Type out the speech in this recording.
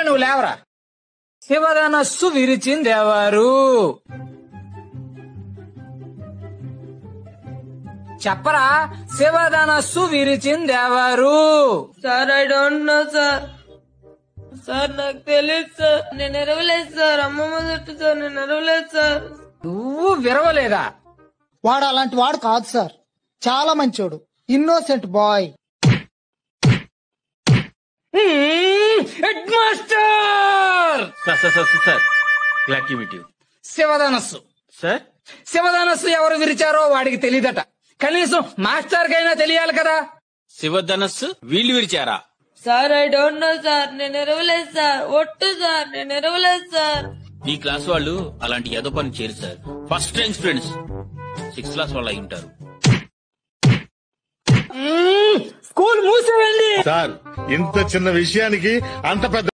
నువ్వు లేవరా. శివధనస్సు విరిచిందెవరు? చెప్పరా, శివధనస్సు విరిచిందెవరు? Sir I don't know sir. Sir నాకు తెలియదు సార్. నేను ఎరవలేదు సార్. అమ్మమ్మ చుట్టూ సార్. నేను ఎరవలేదు సార్. నువ్వు విరవలేదా? వాడు అలాంటి వాడు కాదు సార్, చాలా మంచోడు, innocent boy. Head master sir glad to meet you. శివధనస్సు సార్, శివధనస్సు ఎవరు విరిచారో వాడికి తెలియదట. కనీసం మాస్టర్ కైనా తెలియాలి కదా. శివధనస్సు వీళ్ళు విరిచారా? Sir I don't know sir. నేను ఎరవలేదు సార్. ఒట్టు సార్, నేను ఎరవలేదు సార్. ఈ క్లాస్ వాళ్ళు అలాంటి ఏదో పని చేయరు sir. First time students 6th class వాళ్ళు అయి ఉంటారు. స్కూల్ మూసేయండి సార్. ఇంత చిన్న విషయానికి అంత పెద్ద